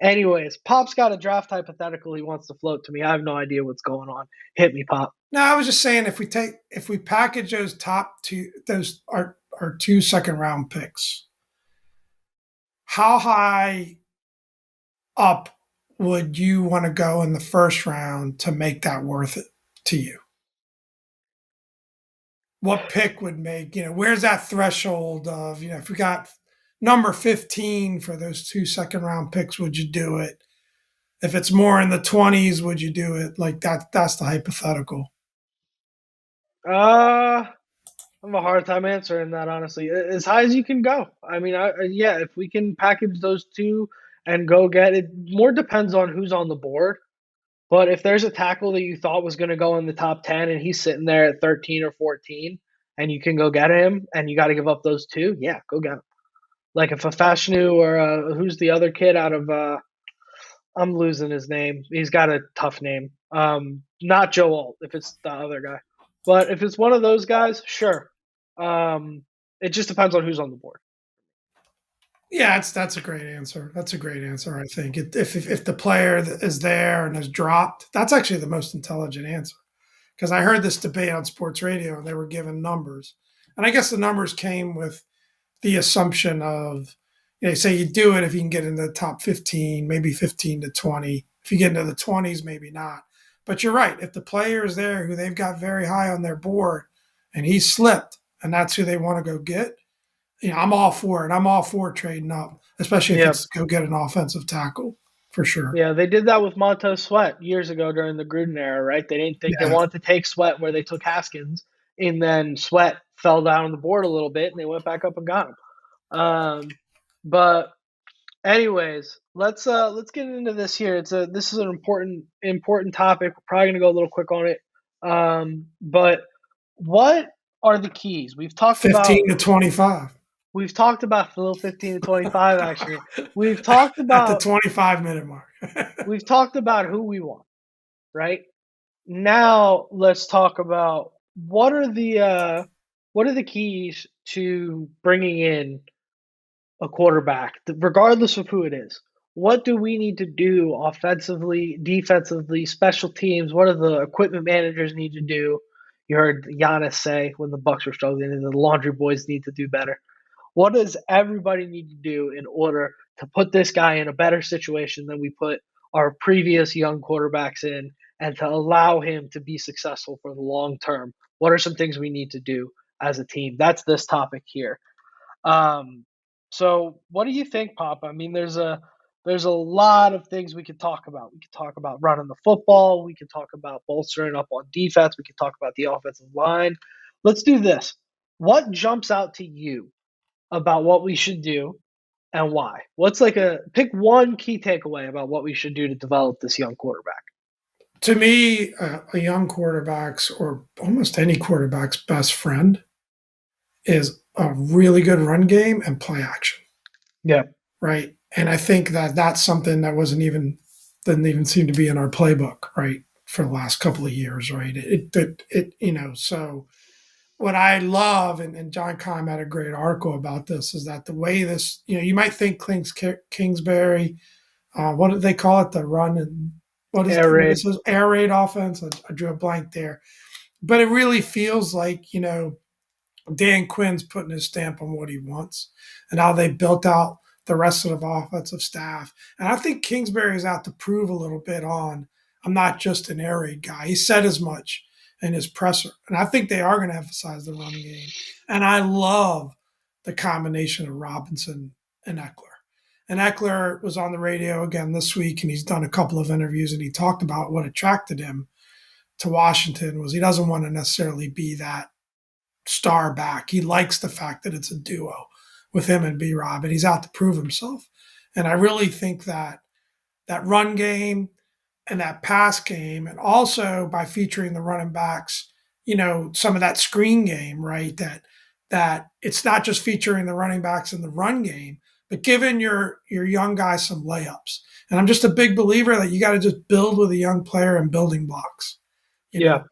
Anyways, Pop's got a draft hypothetical he wants to float to me. I have no idea what's going on. Hit me, Pop. No, I was just saying if we package those top two, those are 2 second round picks. How high up would you want to go in the first round to make that worth it to you? What pick would make, where's that threshold of, if we got number 15 for those 2 second round picks, would you do it? If it's more in the 20s, would you do it? Like that's the hypothetical. Uh, I have a hard time answering that, honestly. As high as you can go. I mean, yeah, if we can package those two and go get it, more depends on who's on the board. But if there's a tackle that you thought was going to go in the top 10 and he's sitting there at 13 or 14 and you can go get him and you got to give up those two, yeah, go get him. Like if a Fashanu or who's the other kid out of, I'm losing his name. He's got a tough name. Not Joe Alt, if it's the other guy. But if it's one of those guys, sure. It just depends on who's on the board. Yeah, that's a great answer. That's a great answer. I think if the player is there and is dropped, that's actually the most intelligent answer. Because I heard this debate on sports radio and they were given numbers, and I guess the numbers came with the assumption of, say you do it if you can get into the top 15, maybe 15 to 20. If you get into the 20s, maybe not. But you're right. If the player is there who they've got very high on their board and he's slipped and that's who they want to go get, I'm all for it. I'm all for trading up, especially if Yeah. it's go get an offensive tackle for sure. Yeah, they did that with Montez Sweat years ago during the Gruden era, right? They didn't think they Yeah. wanted to take Sweat where they took Haskins, and then Sweat fell down the board a little bit, and they went back up and got him. But anyways, let's get into this here. This is an important topic. We're probably gonna go a little quick on it. But what are the keys? 15 to 25 we've talked about the little 15 to 25 actually. We've talked at the about 25-minute mark. we've talked about who we want, right? Now let's talk about what are the keys to bringing in a quarterback, regardless of who it is. What do we need to do offensively, defensively, special teams? What do the equipment managers need to do? You heard Giannis say when the Bucks were struggling, and the laundry boys need to do better. What does everybody need to do in order to put this guy in a better situation than we put our previous young quarterbacks in, and to allow him to be successful for the long term? What are some things we need to do as a team? That's this topic here. Um, so what do you think, Pop? I mean, there's a lot of things we could talk about. We could talk about running the football. We could talk about bolstering up on defense. We could talk about the offensive line. Let's do this. What jumps out to you about what we should do and why? What's like a pick one key takeaway about what we should do to develop this young quarterback? To me, a young quarterback's or almost any quarterback's best friend is a really good run game and play action. Yeah. Right. And I think that that's something that didn't even seem to be in our playbook, right, for the last couple of years, right? So what I love, and John Keim had a great article about this, is that the way this, you might think Kingsbury, what do they call it? The run and Air what raid. is this air raid offense? I drew a blank there, but it really feels like Dan Quinn's putting his stamp on what he wants and how they built out the rest of the offensive staff. And I think Kingsbury is out to prove a little bit on I'm not just an air raid guy. He said as much in his presser. And I think they are going to emphasize the run game. And I love the combination of Robinson and Eckler. And Eckler was on the radio again this week, and he's done a couple of interviews, and he talked about what attracted him to Washington was he doesn't want to necessarily be that star back. He likes the fact that it's a duo with him and B Rob, and he's out to prove himself. And I really think that that run game and that pass game, and also by featuring the running backs, some of that screen game, right? That it's not just featuring the running backs in the run game, but giving your young guys some layups. And I'm just a big believer that you got to just build with a young player and building blocks. You know, Yeah.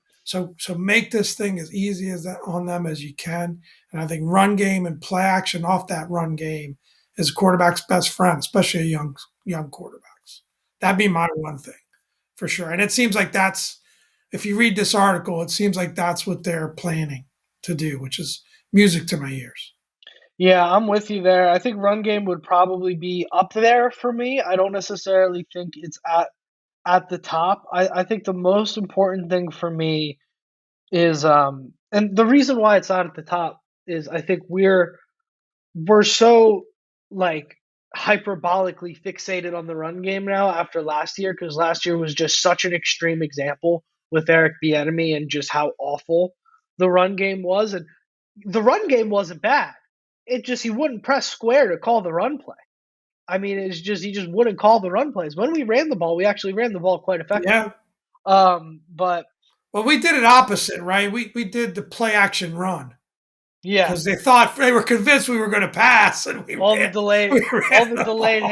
so make this thing as easy as that on them as you can. And I think run game and play action off that run game is a quarterback's best friend, especially a young quarterbacks. That'd be my one thing for sure. And it seems like that's, if you read this article, it seems like that's what they're planning to do, which is music to my ears. Yeah, I'm with you there. I think run game would probably be up there for me. I don't necessarily think it's at the top. I think the most important thing for me is and the reason why it's not at the top is I think we're so like hyperbolically fixated on the run game now after last year because last year was just such an extreme example with Eric Bieniemy and just how awful the run game was. And the run game wasn't bad. It just he wouldn't press square to call the run play. I mean, it's just he just wouldn't call the run plays. When we ran the ball, we actually ran the ball quite Yeah. effectively. But Well, we did it opposite, right? We did the play action run yeah, because they were convinced we were going to pass, and we all the ran delayed we ran all the the delayed ball.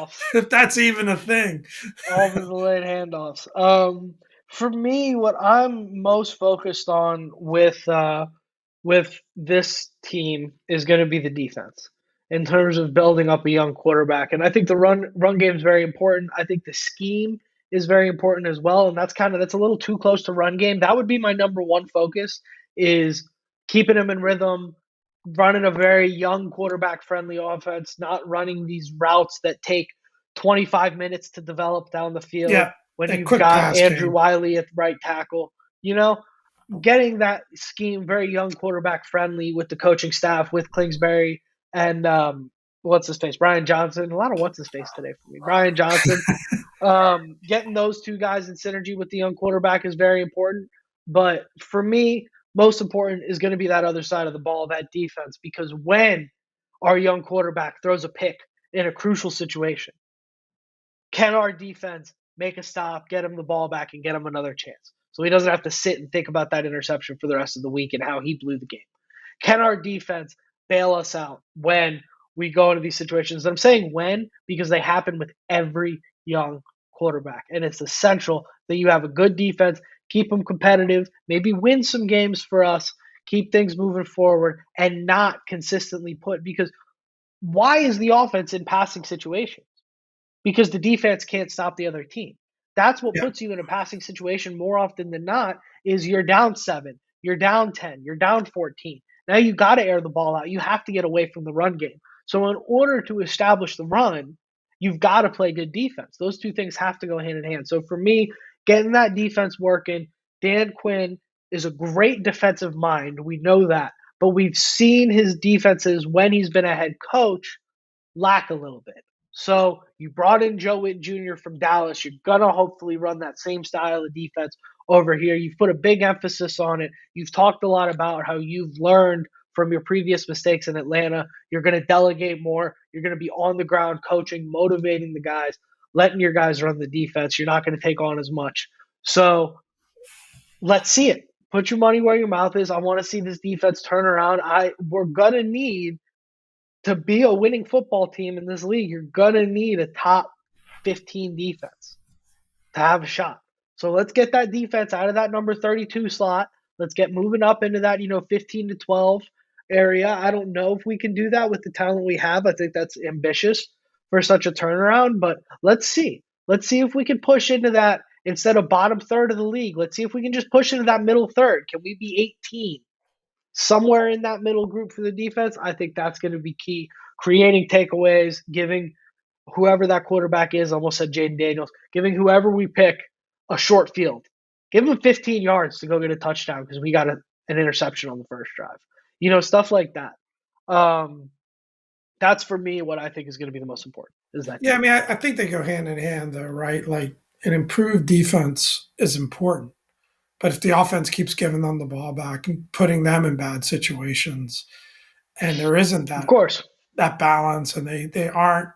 handoffs. If that's even a thing. All the delayed handoffs. For me, what I'm most focused on with this team is going to be the defense in terms of building up a young quarterback. And I think the run game is very important. I think the scheme is very important as well. And that's a little too close to run game. That would be my number one focus is keeping him in rhythm, running a very young quarterback friendly offense, not running these routes that take 25 minutes to develop down the field Yeah, when a you've quick got pass Andrew game. Wiley at the right tackle. You know, getting that scheme very young quarterback friendly with the coaching staff, with Kingsbury and what's his face, Brian Johnson. A lot of what's his face today for me, Brian Johnson. Getting those two guys in synergy with the young quarterback is very important. But for me, most important is going to be that other side of the ball, that defense, because when our young quarterback throws a pick in a crucial situation, can our defense make a stop, get him the ball back, and get him another chance? So he doesn't have to sit and think about that interception for the rest of the week and how he blew the game. Can our defense bail us out when we go into these situations? And I'm saying when because they happen with every young quarterback. And it's essential that you have a good defense, keep them competitive, maybe win some games for us, keep things moving forward, and not consistently put because why is the offense in passing situations? Because the defense can't stop the other team. That's what Yeah, puts you in a passing situation more often than not is you're down 7, you're down 10, you're down 14. Now you got to air the ball out. You have to get away from the run game. So in order to establish the run, you've got to play good defense. Those two things have to go hand in hand. So for me, getting that defense working, Dan Quinn is a great defensive mind. We know that. But we've seen his defenses when he's been a head coach lack a little bit. So you brought in Joe Witten Jr. from Dallas. You're gonna hopefully run that same style of defense over here. You've put a big emphasis on it. You've talked a lot about how you've learned from your previous mistakes in Atlanta. You're gonna delegate more. You're gonna be on the ground coaching, motivating the guys, letting your guys run the defense. You're not gonna take on as much. So let's see it. Put your money where your mouth is. I want to see this defense turn around. We're gonna need to be a winning football team in this league, you're gonna need a top 15 defense to have a shot. So let's get that defense out of that number 32 slot. Let's get moving up into that, 15 to 12 area. I don't know if we can do that with the talent we have. I think that's ambitious for such a turnaround, but let's see. Let's see if we can push into that instead of bottom third of the league. Let's see if we can just push into that middle third. Can we be 18? Somewhere in that middle group for the defense, I think that's going to be key. Creating takeaways, giving whoever that quarterback is, almost said Jaden Daniels, giving whoever we pick a short field. Give them 15 yards to go get a touchdown because we got an interception on the first drive. Stuff like that. Um, that's for me what I think is going to be the most important is that yeah. I mean, defense. I think they go hand in hand, though, right? Like an improved defense is important, but if the offense keeps giving them the ball back and putting them in bad situations, and there isn't Of that course. balance, and they aren't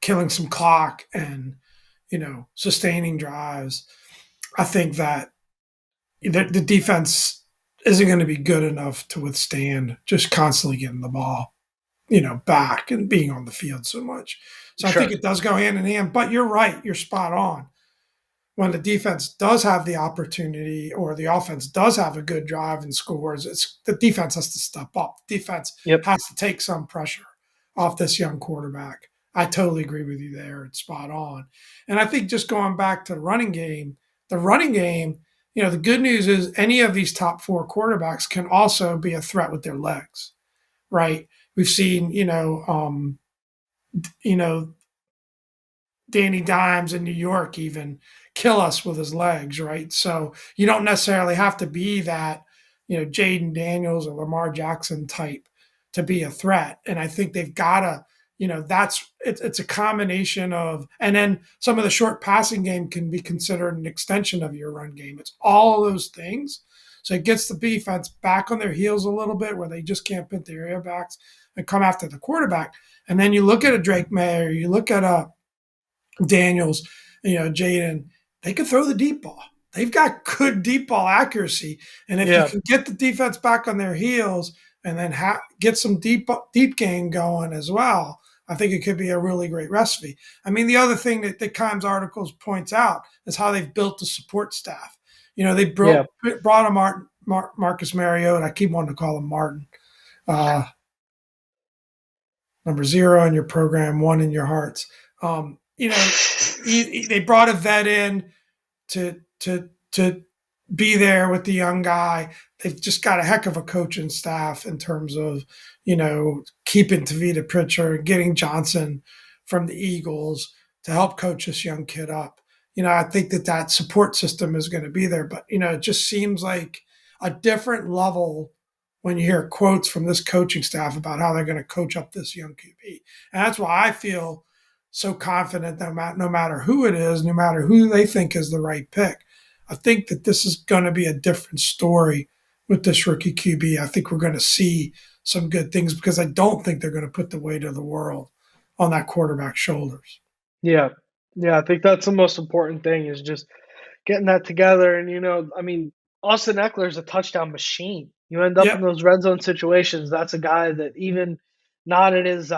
killing some clock and sustaining drives, I think that the defense isn't going to be good enough to withstand just constantly getting the ball, back and being on the field so much. So I think Sure. it does go hand in hand. But you're right, you're spot on. When the defense does have the opportunity or the offense does have a good drive and scores, it's the defense has to step up. The defense Yep. has to take some pressure off this young quarterback. I totally agree with you there. It's spot on. And I think just going back to the running game, the good news is any of these top four quarterbacks can also be a threat with their legs, right? We've seen, you know, Danny Dimes in New York even kill us with his legs, right? So you don't necessarily have to be that, Jaden Daniels or Lamar Jackson type to be a threat. And I think they've got to, it's a combination of, and then some of the short passing game can be considered an extension of your run game. It's all of those things. So it gets the defense back on their heels a little bit where they just can't put their airbacks and come after the quarterback. And then you look at a Drake May, or you look at a Daniels, Jaden, they can throw the deep ball. They've got good deep ball accuracy, and if you Yeah, can get the defense back on their heels and then get some deep game going as well, I think it could be a really great recipe. I mean, the other thing that the Kimes articles points out is how they've built the support staff. They yeah, brought a Marcus Mariota. I keep wanting to call him Martin. Uh, number 0 in your program, 1 in your hearts. They brought a vet in to be there with the young guy. They've just got a heck of a coaching staff in terms of keeping Tavita Pritchard, getting Johnson from the Eagles to help coach this young kid up. I think that support system is going to be there, but it just seems like a different level when you hear quotes from this coaching staff about how they're going to coach up this young QB. And that's why I feel so confident that no matter who it is, no matter who they think is the right pick, I think that this is going to be a different story with this rookie QB. I think we're going to see some good things because I don't think they're going to put the weight of the world on that quarterback's shoulders. yeah, yeah. I think that's the most important thing is just getting that together. And I mean, Austin Eckler's a touchdown machine. You end up in Yep, those red zone situations. That's a guy that even not in his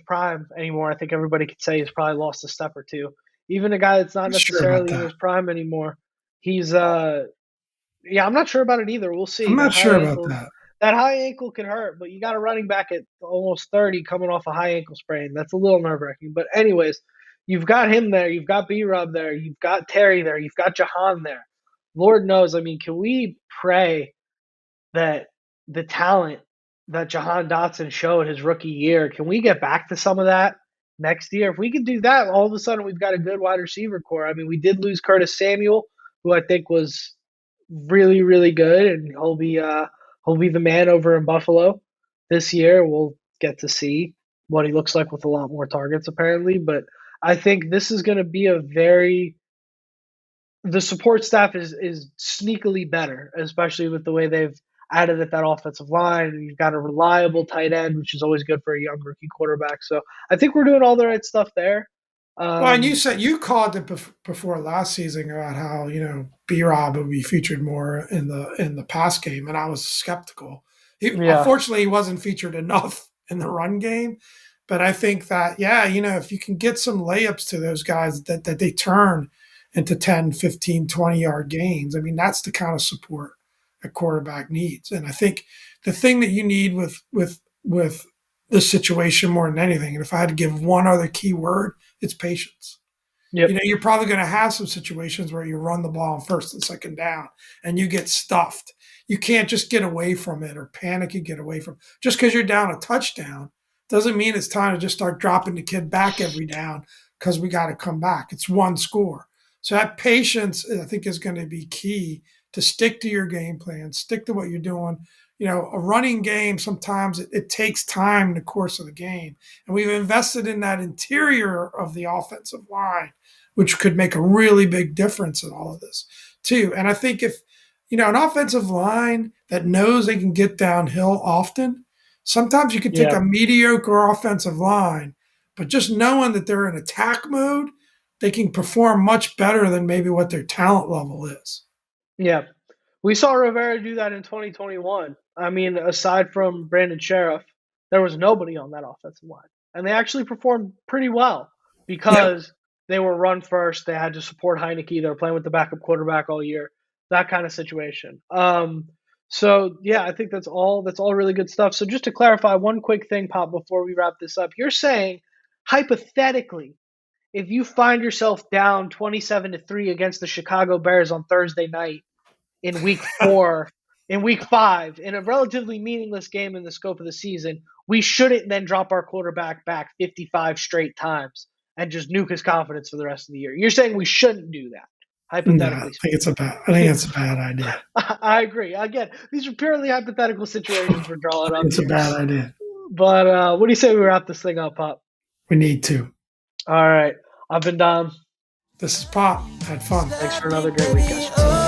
prime anymore. I think everybody could say he's probably lost a step or two. Even a guy that's not I'm sure about necessarily in that. his prime anymore, he's yeah, I'm not sure about it either. We'll see. I'm not sure about that. That high ankle can hurt, but you got a running back at almost 30 coming off a high ankle sprain. That's a little nerve wracking. But anyways, you've got him there, you've got B Rub there, you've got Terry there, you've got Jahan there. Lord knows, I mean, can we pray that the talent that Jahan Dotson showed his rookie year, can we get back to some of that next year? If we can do that, all of a sudden we've got a good wide receiver core. I mean, we did lose Curtis Samuel, who I think was really, really good, and he'll be the man over in Buffalo this year. We'll get to see what he looks like with a lot more targets, apparently. But I think this is going to be a very the support staff is sneakily better, especially with the way they've added at that offensive line. You've got a reliable tight end, which is always good for a young rookie quarterback. So I think we're doing all the right stuff there. Well, and you Um, said you called it before last season about how B Rob would be featured more in the pass game, and I was skeptical. yeah, Unfortunately, he wasn't featured enough in the run game, but I think that if you can get some layups to those guys that they turn into 10, 15, 20-yard gains, I mean that's the kind of support a quarterback needs, and I think the thing that you need with this situation more than anything, and if I had to give one other key word, it's patience. yep, You're probably going to have some situations where you run the ball on first and second down and you get stuffed. You can't just get away from it or panic and get away from it. Just because you're down a touchdown doesn't mean it's time to just start dropping the kid back every down because we got to come back. It's one score. So that patience, I think, is going to be key to stick to your game plan, stick to what you're doing. A running game, sometimes it takes time in the course of the game. And we've invested in that interior of the offensive line, which could make a really big difference in all of this, too. And I think if, an offensive line that knows they can get downhill often, sometimes you could take yeah. a mediocre offensive line, but just knowing that they're in attack mode, they can perform much better than maybe what their talent level is. Yeah, we saw Rivera do that in 2021. I mean, aside from Brandon Sheriff, there was nobody on that offensive line, and they actually performed pretty well Yep. because they were run first. They had to support Heineke. They were playing with the backup quarterback all year. That kind of situation. So yeah, I think that's all. That's all really good stuff. So just to clarify, one quick thing, Pop, before we wrap this up, you're saying hypothetically, if you find yourself down 27-3 against the Chicago Bears on Thursday night in week 5, in a relatively meaningless game in the scope of the season, we shouldn't then drop our quarterback back 55 straight times and just nuke his confidence for the rest of the year. You're saying we shouldn't do that, No, I hypothetically think speaking. I think it's a bad idea. I agree. Again, these are purely hypothetical situations we're drawing I think up it's a here. bad idea. But what do you say we wrap this thing up, Pop? We need to. All right. I've been Dom. This is Pop. Had fun. Thanks for another great week, guys.